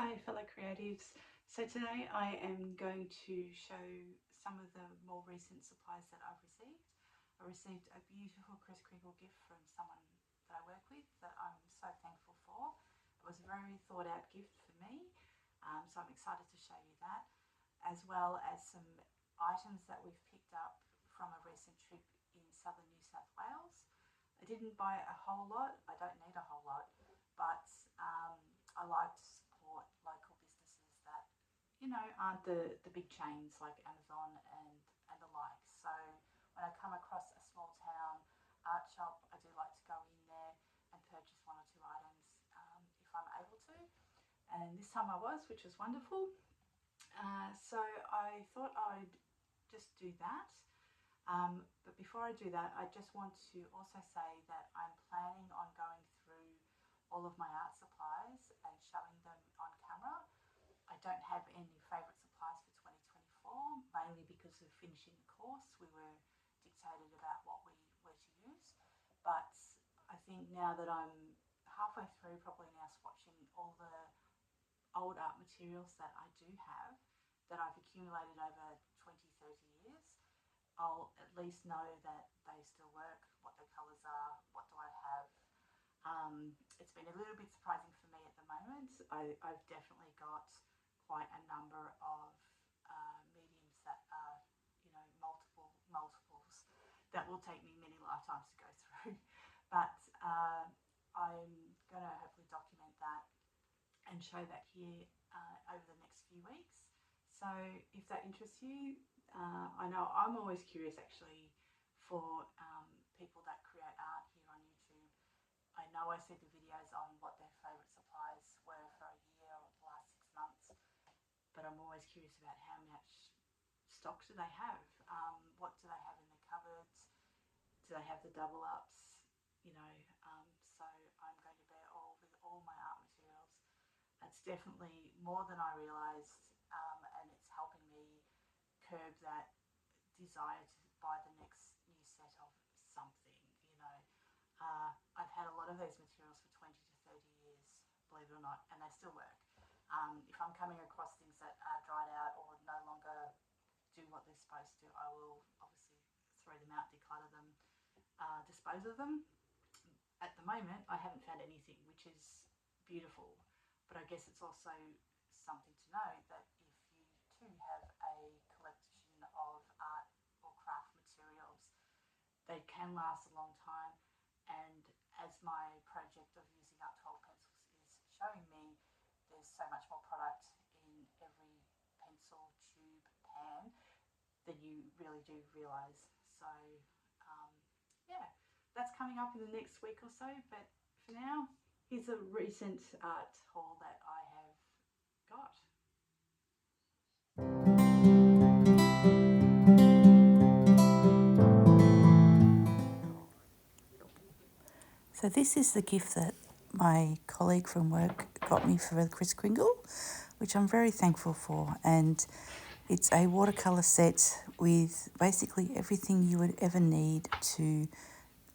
Hi fellow creatives. So today I am going to show some of the more recent supplies that I've received. I received a beautiful Kris Kringle gift from someone that I work with that I'm so thankful for. It was a very thought out gift for me, so I'm excited to show you that, as well as some items that we've picked up from a recent trip in southern New South Wales. I didn't buy a whole lot, I don't need a whole lot, but I like to support local businesses that, aren't the big chains like Amazon and the like. So when I come across a small town art shop, I do like to go in there and purchase one or two items if I'm able to. And this time I was, which was wonderful. So I thought I'd just do that. But before I do that, I just want to also say that I'm planning on going through all of my art supplies and showing them on camera. I don't have any favourite supplies for 2024, mainly because of finishing the course. We were dictated about what we were to use. But I think now that I'm halfway through, probably now swatching all the old art materials that I do have, that I've accumulated over 20, 30 years, I'll at least know that they still work, what their colours are, what do I have. It's been a little bit surprising for me at the moment. I've definitely got quite a number of mediums that are, multiples that will take me many lifetimes to go through. But I'm going to hopefully document that and show that here over the next few weeks. So if that interests you, I know I'm always curious actually for people that create art here on YouTube. I know I see the videos on what their favourite supplies were for a year or the last 6 months, but I'm always curious about how much stock do they have? What do they have in their cupboards? Do they have the double ups? You know, so I'm going to bear all with all my art materials. It's definitely more than I realised, and it's helping me curb that desire to buy the next new set of something. You know, I've had a lot of these materials for 20 to 30 years, believe it or not, and they still work. If I'm coming across things that are dried out or no longer do what they're supposed to, I will obviously throw them out, declutter them, dispose of them. At the moment, I haven't found anything, which is beautiful. But I guess it's also something to know that if you too have a collection of art or craft materials, they can last a long time. And as my project of using up 12 pencils is showing me, there's so much more product in every pencil, tube, pan than you really do realise. So, um, yeah, that's coming up in the next week or so. But for now, here's a recent art haul that I have got. So this is the gift that my colleague from work got me for the Kris Kringle, which I'm very thankful for. And it's a watercolour set with basically everything you would ever need to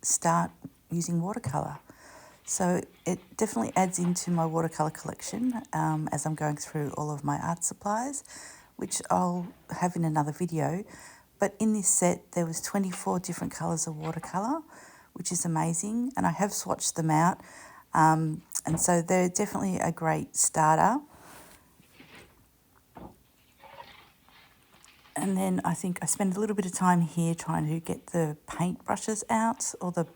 start using watercolour. So it definitely adds into my watercolour collection as I'm going through all of my art supplies, which I'll have in another video. But in this set, there was 24 different colours of watercolour, which is amazing. And I have swatched them out. And so they're definitely a great starter. And then I think I spend a little bit of time here trying to get the paint brushes out, or the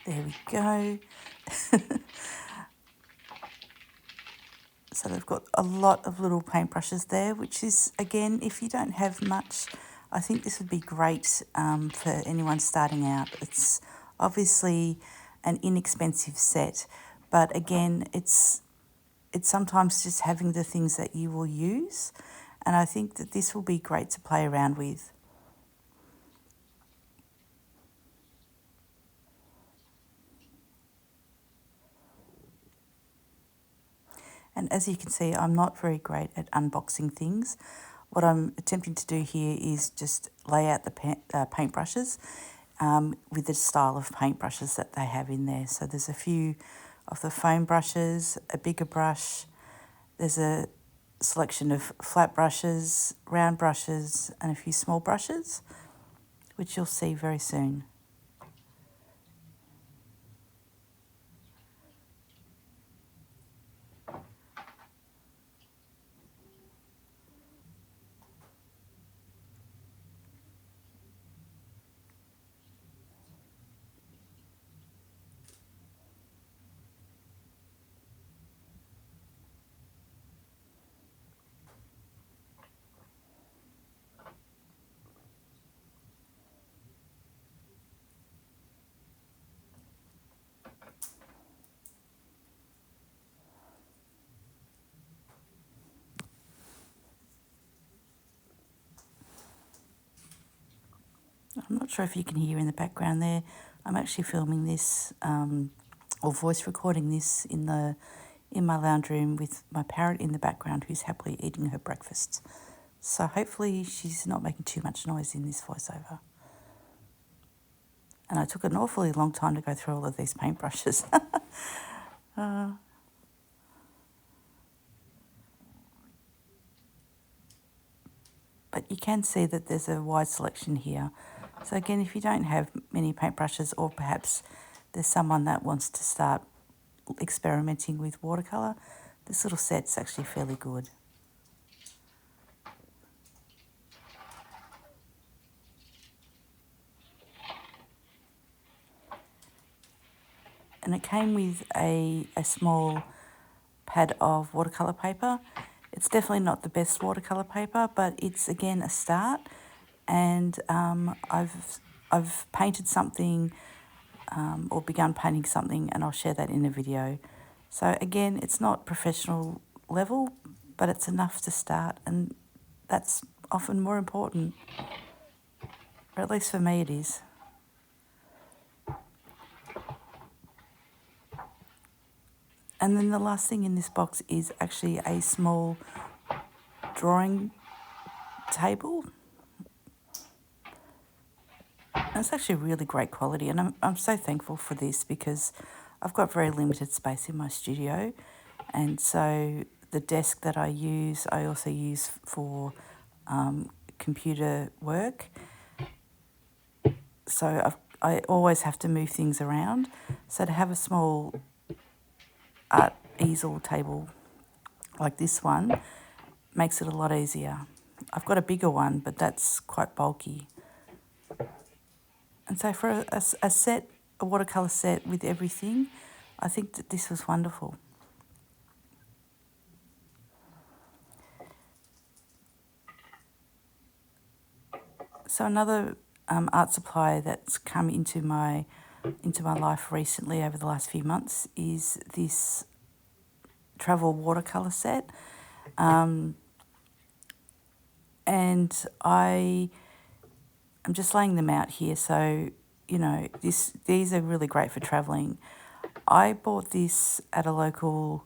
there we go. So they've got a lot of little paintbrushes there, which is, again, if you don't have much, I think this would be great for anyone starting out. It's obviously an inexpensive set, but again, it's sometimes just having the things that you will use, and I think that this will be great to play around with. And as you can see, I'm not very great at unboxing things. What I'm attempting to do here is just lay out the paintbrushes. with the style of paintbrushes that they have in there. So there's a few of the foam brushes, a bigger brush, there's a selection of flat brushes, round brushes, and a few small brushes, which you'll see very soon. I'm not sure if you can hear in the background there. I'm actually filming this or voice recording this in my lounge room with my parrot in the background who's happily eating her breakfast. So hopefully she's not making too much noise in this voiceover. And I took an awfully long time to go through all of these paintbrushes. But you can see that there's a wide selection here. So again, if you don't have many paintbrushes, or perhaps there's someone that wants to start experimenting with watercolour, this little set's actually fairly good. And it came with a small pad of watercolour paper. It's definitely not the best watercolour paper, but it's again a start. And I've painted something or begun painting something, and I'll share that in a video. So again, it's not professional level, but it's enough to start, and that's often more important, or at least for me it is. And then the last thing in this box is actually a small drawing table. And it's actually really great quality, and I'm so thankful for this because I've got very limited space in my studio, and so the desk that I use, I also use for computer work. So I always have to move things around. So to have a small art easel table like this one makes it a lot easier. I've got a bigger one, but that's quite bulky. And so for a set, a watercolour set with everything, I think that this was wonderful. So another art supply that's come into my life recently over the last few months is this travel watercolour set. And I'm just laying them out here, so you know these are really great for travelling. I bought this at a local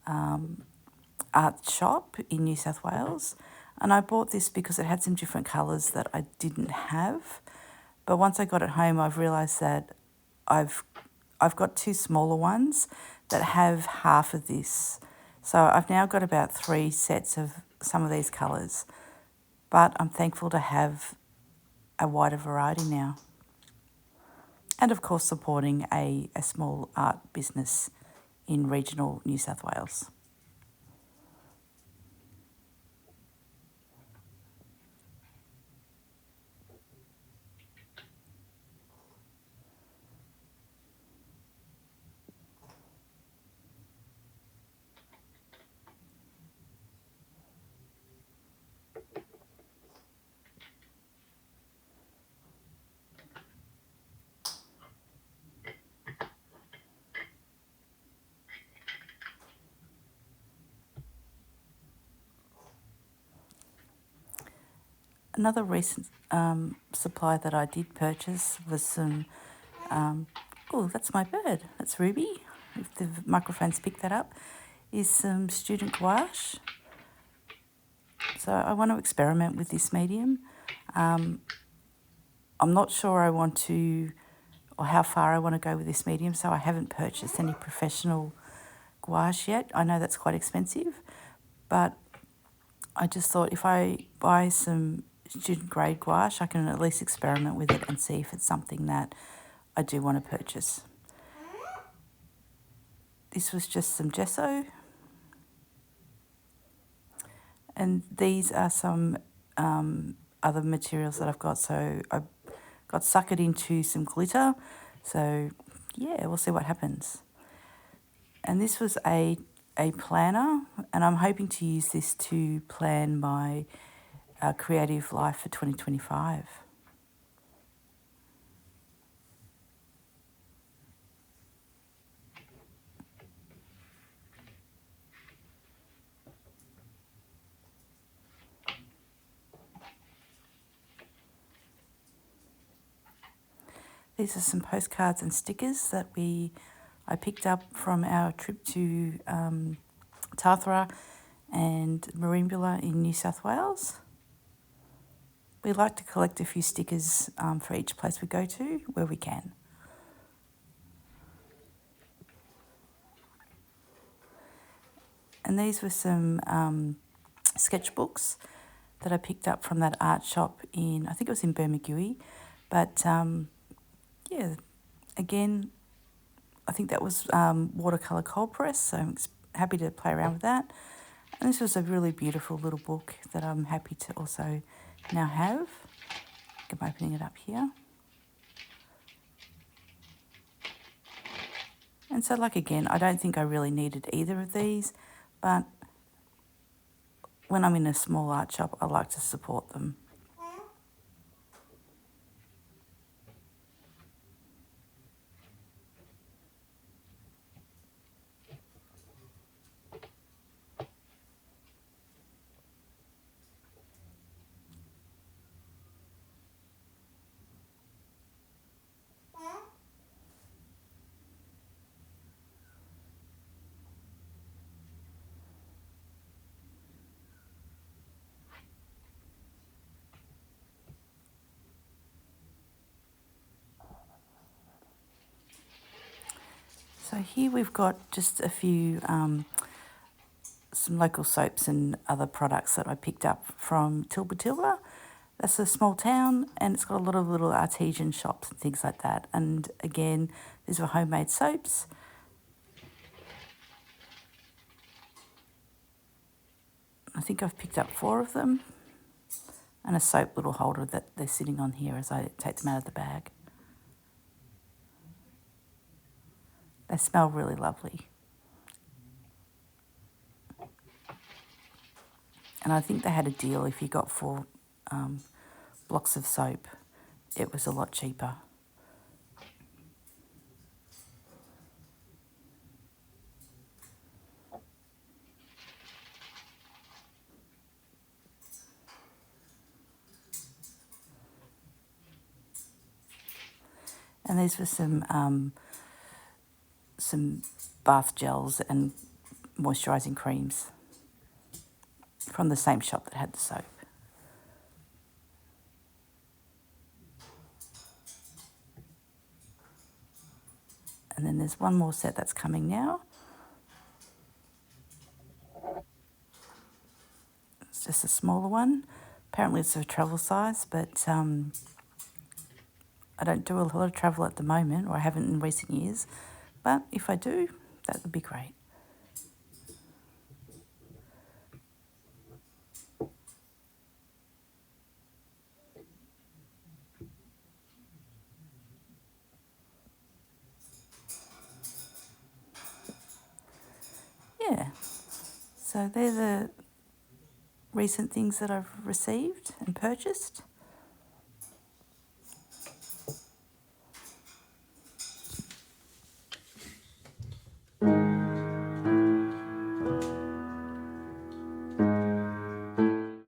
art shop in New South Wales, and I bought this because it had some different colours that I didn't have. But once I got it home, I've realised that I've got two smaller ones that have half of this. So I've now got about 3 sets of some of these colours. But I'm thankful to have a wider variety now. And of course supporting a small art business in regional New South Wales. Another recent supply that I did purchase was some, oh, that's my bird, that's Ruby, if the microphones pick that up, is some student gouache. So I want to experiment with this medium. I'm not sure I want to, or how far I want to go with this medium, so I haven't purchased any professional gouache yet. I know that's quite expensive, but I just thought if I buy some student grade gouache, I can at least experiment with it and see if it's something that I do want to purchase. This was just some gesso, and these are some other materials that I've got. So I got suckered into some glitter, so yeah, we'll see what happens. And this was a planner, and I'm hoping to use this to plan my creative life for 2025. These are some postcards and stickers that I picked up from our trip to Tathra and Marimbula in New South Wales. We like to collect a few stickers for each place we go to where we can. And these were some sketchbooks that I picked up from that art shop I think it was in Bermagui. But yeah, again, I think that was watercolour cold press, so I'm happy to play around with that. And this was a really beautiful little book that I'm happy to also now have. I'm opening it up here. And so, like, again, I don't think I really needed either of these, but when I'm in a small art shop, I like to support them. So here we've got just a few, some local soaps and other products that I picked up from Tilba. That's a small town, and it's got a lot of little artesian shops and things like that. And again, these were homemade soaps. I think I've picked up 4 of them, and a soap little holder that they're sitting on here as I take them out of the bag. They smell really lovely. And I think they had a deal if you got 4 blocks of soap, it was a lot cheaper. And these were some bath gels and moisturising creams from the same shop that had the soap. And then there's one more set that's coming now. It's just a smaller one. Apparently it's a travel size, but I don't do a lot of travel at the moment, or I haven't in recent years. But if I do, that would be great. Yeah, so they're the recent things that I've received and purchased.